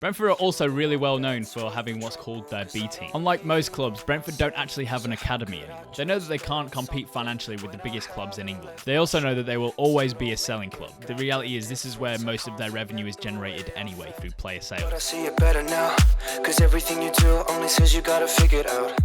Brentford are also really well known for having what's called their B team. Unlike most clubs, Brentford don't actually have an academy anymore. They know that they can't compete financially with the biggest clubs in England. They also know that they will always be a selling club. The reality is this is where most of their revenue is generated anyway through player sales. But I see it better now, 'cause everything you do only says you gotta figure it out.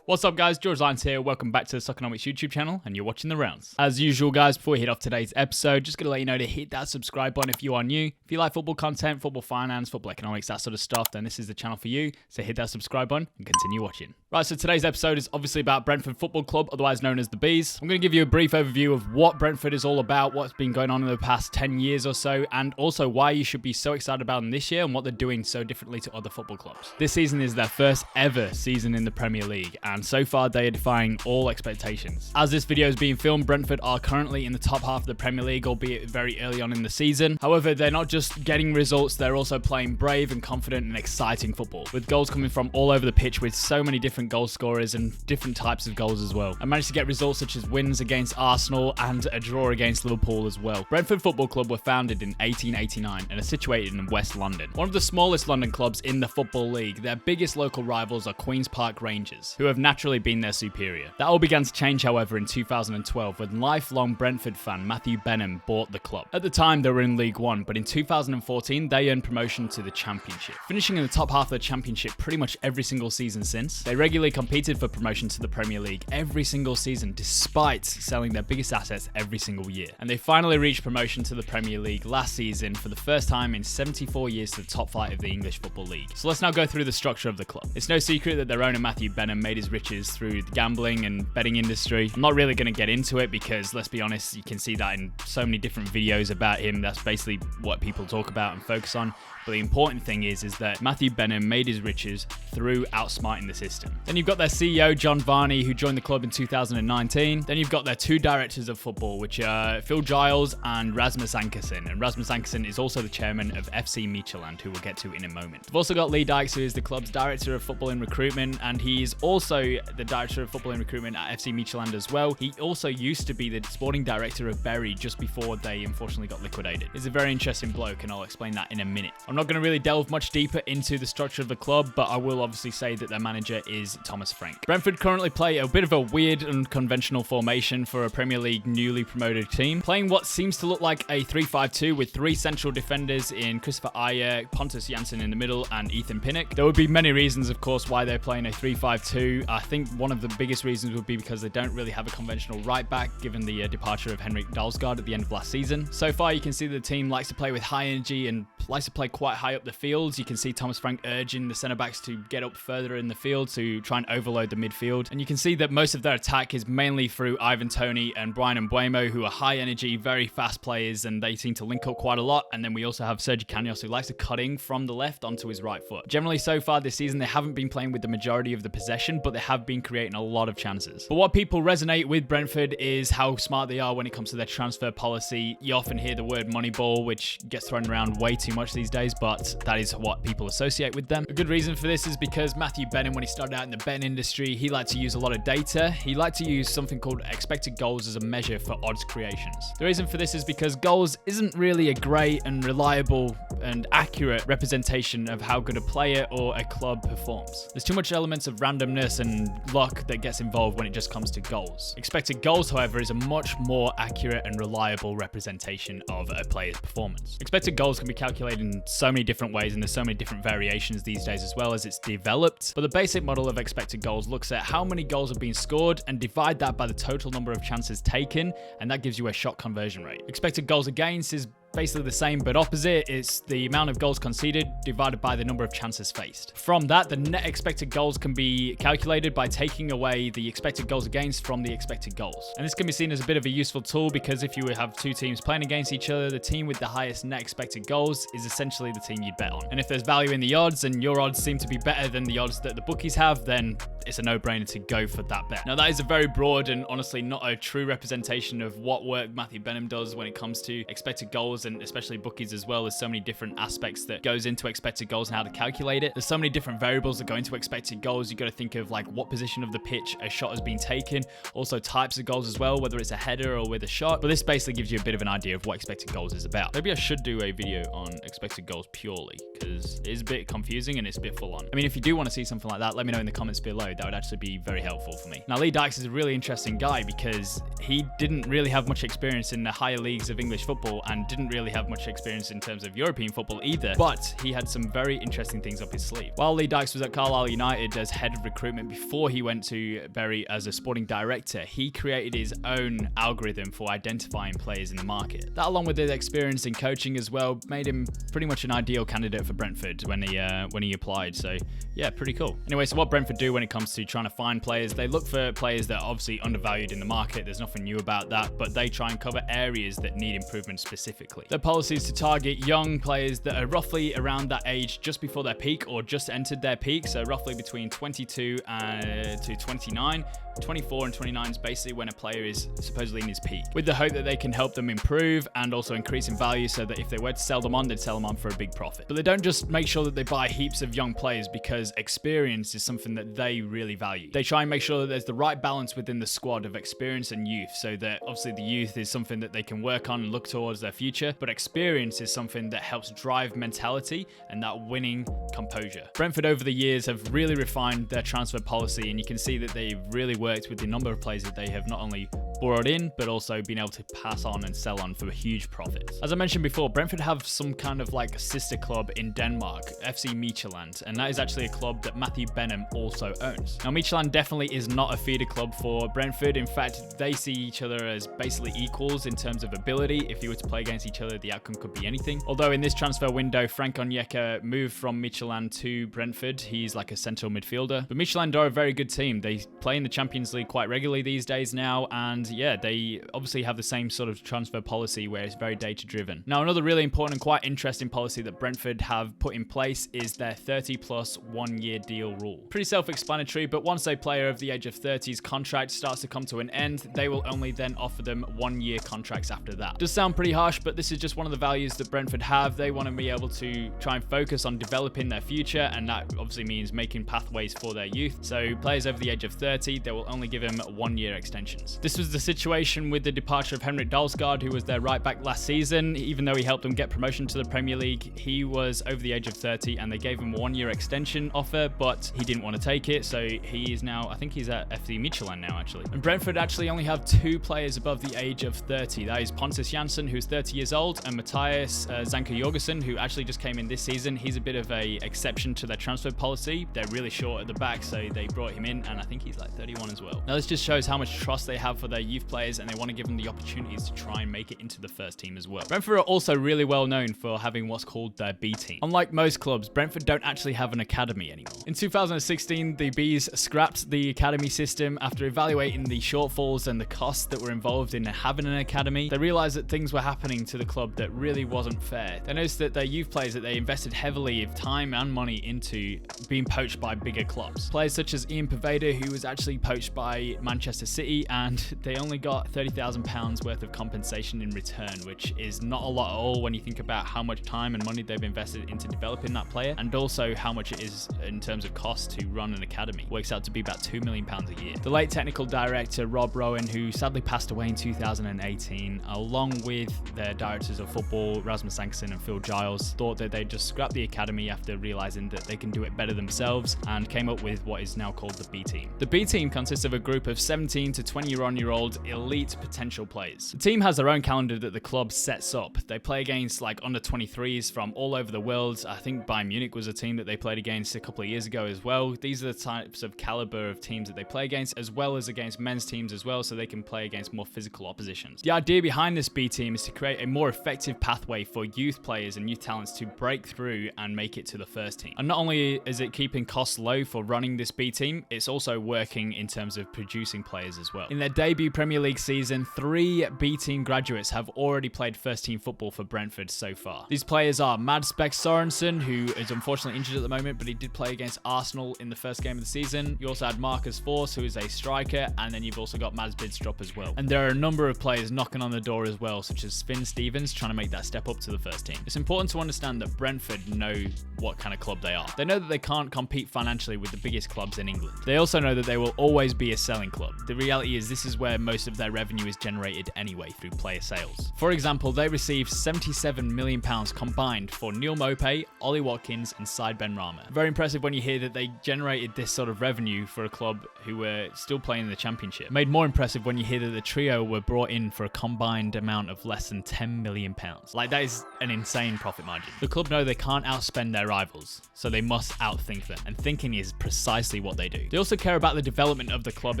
What's up guys, George Lyons here, welcome back to the Soccernomics YouTube channel and you're watching The Rounds. As usual guys, before we hit off today's episode, just going to let you know to hit that subscribe button if you are new. If you like football content, football finance, football economics, that sort of stuff, then this is the channel for you, so hit that subscribe button and continue watching. Right, so today's episode is obviously about Brentford Football Club, otherwise known as the Bees. I'm going to give you a brief overview of what Brentford is all about, what's been going on in the past 10 years or so, and also why you should be so excited about them this year and what they're doing so differently to other football clubs. This season is their first ever season in the Premier League, and so far they are defying all expectations. As this video is being filmed, Brentford are currently in the top half of the Premier League, albeit very early on in the season. However, they're not just getting results, they're also playing brave and confident and exciting football, with goals coming from all over the pitch with so many different goal scorers and different types of goals as well. I managed to get results such as wins against Arsenal and a draw against Liverpool as well. Brentford Football Club were founded in 1889 and are situated in West London. One of the smallest London clubs in the Football League, their biggest local rivals are Queen's Park Rangers, who have naturally been their superior. That all began to change, however, in 2012 when lifelong Brentford fan Matthew Benham bought the club. At the time, they were in League One, but in 2014, they earned promotion to the Championship, finishing in the top half of the Championship pretty much every single season since. They regularly competed for promotion to the Premier League every single season, despite selling their biggest assets every single year. And they finally reached promotion to the Premier League last season for the first time in 74 years to the top flight of the English Football League. So let's now go through the structure of the club. It's no secret that their owner Matthew Benham made his riches through the gambling and betting industry. I'm not really going to get into it because, let's be honest, you can see that in so many different videos about him. That's basically what people talk about and focus on. But the important thing is that Matthew Benham made his riches through outsmarting the system. Then you've got their CEO, John Varney, who joined the club in 2019. Then you've got their two directors of football, which are Phil Giles and Rasmus Ankersen. And Rasmus Ankersen is also the chairman of FC Midtjylland, who we'll get to in a moment. We've also got Lee Dykes, who is the club's director of football and recruitment, and he's also the director of football and recruitment at FC Midtjylland as well. He also used to be the sporting director of Bury just before they unfortunately got liquidated. He's a very interesting bloke, and I'll explain that in a minute. I'm not going to really delve much deeper into the structure of the club, but I will obviously say that their manager is Thomas Frank. Brentford currently play a bit of a weird and unconventional formation for a Premier League newly promoted team, playing what seems to look like a 3-5-2 with three central defenders in Christopher Ajer, Pontus Jansson in the middle, and Ethan Pinnock. There would be many reasons, of course, why they're playing a 3-5-2. I think one of the biggest reasons would be because they don't really have a conventional right back, given the departure of Henrik Dalsgaard at the end of last season. So far, you can see the team likes to play with high energy and likes to play quite high up the fields. You can see Thomas Frank urging the centre-backs to get up further in the field to try and overload the midfield. And you can see that most of their attack is mainly through Ivan Toney and Brian Mbeumo, who are high energy, very fast players, and they seem to link up quite a lot. And then we also have Sergi Canos, who likes to cut in from the left onto his right foot. Generally, so far this season, they haven't been playing with the majority of the possession, but they have been creating a lot of chances. But what people resonate with Brentford is how smart they are when it comes to their transfer policy. You often hear the word Moneyball, which gets thrown around way too much these days, but that is what people associate with them. A good reason for this is because Matthew Benham, when he started out in the betting industry, he liked to use a lot of data. He liked to use something called expected goals as a measure for odds creations. The reason for this is because goals isn't really a great and reliable and accurate representation of how good a player or a club performs. There's too much elements of randomness and luck that gets involved when it just comes to goals. Expected goals, however, is a much more accurate and reliable representation of a player's performance. Expected goals can be calculated in so many different ways, and there's so many different variations these days as well as it's developed. But the basic model of expected goals looks at how many goals have been scored and divide that by the total number of chances taken, and that gives you a shot conversion rate. Expected goals against is basically the same but opposite. It's the amount of goals conceded divided by the number of chances faced. From that, the net expected goals can be calculated by taking away the expected goals against from the expected goals. And this can be seen as a bit of a useful tool because if you have two teams playing against each other, the team with the highest net expected goals is essentially the team you'd bet on. And if there's value in the odds and your odds seem to be better than the odds that the bookies have, then it's a no-brainer to go for that bet. Now, that is a very broad and honestly not a true representation of what work Matthew Benham does when it comes to expected goals goals, and especially bookies as well, there's so many different aspects that goes into expected goals and how to calculate it. There's so many different variables that go into expected goals. You got to think of like what position of the pitch a shot has been taken, also types of goals as well, whether it's a header or with a shot. But this basically gives you a bit of an idea of what expected goals is about. Maybe I should do a video on expected goals purely, because it is a bit confusing and it's a bit full on. I mean, if you do want to see something like that, let me know in the comments below. That would actually be very helpful for me. Now, Lee Dykes is a really interesting guy because he didn't really have much experience in the higher leagues of English football and didn't really have much experience in terms of European football either, but he had some very interesting things up his sleeve. While Lee Dykes was at Carlisle United as head of recruitment before he went to Bury as a sporting director, he created his own algorithm for identifying players in the market. That, along with his experience in coaching as well, made him pretty much an ideal candidate for Brentford when he applied. So yeah, pretty cool. Anyway, so what Brentford do when it comes to trying to find players, they look for players that are obviously undervalued in the market. There's nothing new about that, but they try and cover areas that need improvement specifically. Their policy is to target young players that are roughly around that age just before their peak or just entered their peak, so roughly between 22 to 29. 24 and 29 is basically when a player is supposedly in his peak, with the hope that they can help them improve and also increase in value, so that if they were to sell them on, they'd sell them on for a big profit. But they don't just make sure that they buy heaps of young players, because experience is something that they really value. They try and make sure that there's the right balance within the squad of experience and youth, so that obviously the youth is something that they can work on and look towards their future, but experience is something that helps drive mentality and that winning composure. Brentford over the years have really refined their transfer policy, and you can see that they've really worked with the number of players that they have not only brought in, but also been able to pass on and sell on for huge profits. As I mentioned before, Brentford have some kind of like sister club in Denmark, FC Midtjylland, and that is actually a club that Matthew Benham also owns. Now, Midtjylland definitely is not a feeder club for Brentford. In fact, they see each other as basically equals in terms of ability. If you were to play against each other, the outcome could be anything. Although in this transfer window, Frank Onyeka moved from Midtjylland to Brentford. He's like a central midfielder. But Midtjylland are a very good team. They play in the Champions League quite regularly these days now, and yeah, they obviously have the same sort of transfer policy where it's very data driven. Now, another really important and quite interesting policy that Brentford have put in place is their 30+ 1 year deal rule. Pretty self-explanatory, but once a player of the age of 30's contract starts to come to an end, they will only then offer them 1 year contracts after that. Does sound pretty harsh, but this is just one of the values that Brentford have. They want to be able to try and focus on developing their future, and that obviously means making pathways for their youth. So players over the age of 30, they will only give him 1 year extensions. This was the situation with the departure of Henrik Dalsgaard, who was their right back last season. Even though he helped them get promotion to the Premier League, he was over the age of 30 and they gave him a 1 year extension offer, but he didn't want to take it. So he is now, I think he's at FC Midtjylland now actually. And Brentford actually only have 2 players above the age of 30. That is Pontus Jansson, who's 30 years old, and Matthias Zanker Jorgensen, who actually just came in this season. He's a bit of a exception to their transfer policy. They're really short at the back, so they brought him in, and I think he's like 31 as well. Now, this just shows how much trust they have for their youth players, and they want to give them the opportunities to try and make it into the first team as well. Brentford are also really well known for having what's called their B team. Unlike most clubs, Brentford don't actually have an academy anymore. In 2016, the Bees scrapped the academy system after evaluating the shortfalls and the costs that were involved in having an academy. They realized that things were happening to the club that really wasn't fair. They noticed that their youth players that they invested heavily of time and money into being poached by bigger clubs. Players such as Ian Poveda, who was actually poached by Manchester City, and they only got £30,000 worth of compensation in return, which is not a lot at all when you think about how much time and money they've invested into developing that player, and also how much it is in terms of cost to run an academy. Works out to be about £2 million a year. The late technical director Rob Rowan, who sadly passed away in 2018, along with their directors of football Rasmus Ankersen and Phil Giles, thought that they'd just scrap the academy after realizing that they can do it better themselves, and came up with what is now called the B team. The B team consists of a group of 17 to 21-year-old elite potential players. The team has their own calendar that the club sets up. They play against like under 23s from all over the world. I think Bayern Munich was a team that they played against a couple of years ago as well. These are the types of caliber of teams that they play against, as well as against men's teams as well, so they can play against more physical oppositions. The idea behind this B team is to create a more effective pathway for youth players and youth talents to break through and make it to the first team. And not only is it keeping costs low for running this B team, it's also working in terms of producing players as well. In their debut Premier League season, 3 B-team graduates have already played first-team football for Brentford so far. These players are Mads Bech Sorensen, who is unfortunately injured at the moment, but he did play against Arsenal in the first game of the season. You also had Marcus Forss, who is a striker, and then you've also got Mads Bidstrup as well. And there are a number of players knocking on the door as well, such as Finn Stevens trying to make that step up to the first team. It's important to understand that Brentford know what kind of club they are. They know that they can't compete financially with the biggest clubs in England. They also know that they will always be a selling club. The reality is this is where most of their revenue is generated anyway, through player sales. For example, they received £77 million combined for Neil Maupay, Ollie Watkins and Said Benrahma. Very impressive when you hear that they generated this sort of revenue for a club who were still playing in the Championship. Made more impressive when you hear that the trio were brought in for a combined amount of less than £10 million. Like, that is an insane profit margin. The club know they can't outspend their rivals, so they must outthink them, and thinking is precisely what they do. They also care about the development of the club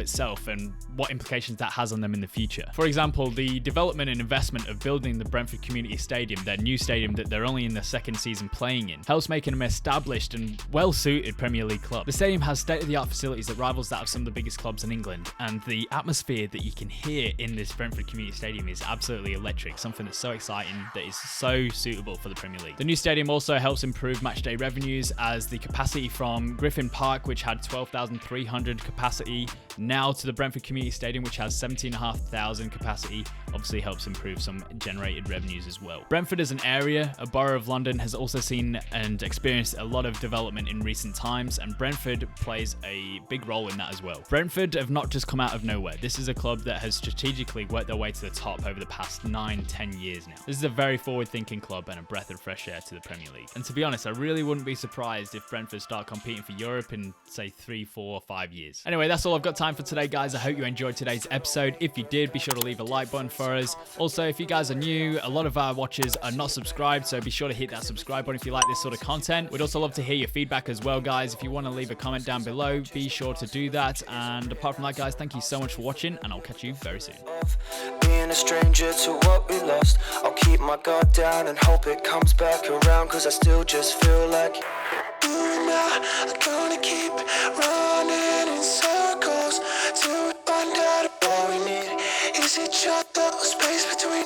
itself and what implications that has on them in the future. For example, the development and investment of building the Brentford Community Stadium, their new stadium that they're only in their second season playing in, helps making them an established and well-suited Premier League club. The stadium has state-of-the-art facilities that rivals that of some of the biggest clubs in England, and the atmosphere that you can hear in this Brentford Community Stadium is absolutely electric, something that's so exciting that is so suitable for the Premier League. The new stadium also helps improve matchday revenues, as the capacity from Griffin Park, which had 12,300 capacity, now to the Brentford Community Stadium, which has 17,500 capacity, obviously helps improve some generated revenues as well. Brentford as an area, a borough of London, has also seen and experienced a lot of development in recent times, and Brentford plays a big role in that as well. Brentford have not just come out of nowhere. This is a club that has strategically worked their way to the top over the past 9-10 years now. This is a very forward-thinking club and a breath of fresh air to the Premier League. And to be honest, I really wouldn't be surprised if Brentford start competing for Europe in, say, 3, 4, 5 years. Anyway, that's all I've got time for today, guys. I hope you enjoyed today's episode. If you did, be sure to leave a like button for us. Also, if you guys are new, a lot of our watchers are not subscribed, so be sure to hit that subscribe button if you like this sort of content. We'd also love to hear your feedback as well, guys. If you want to leave a comment down below, be sure to do that. And apart from that, guys, thank you so much for watching, and I'll catch you very soon. Being a stranger to what we lost, I'll keep my guard down and hope it comes back around, cause I still just feel like you and I are gonna keep running in circles till we find out if all we need is each other, a space between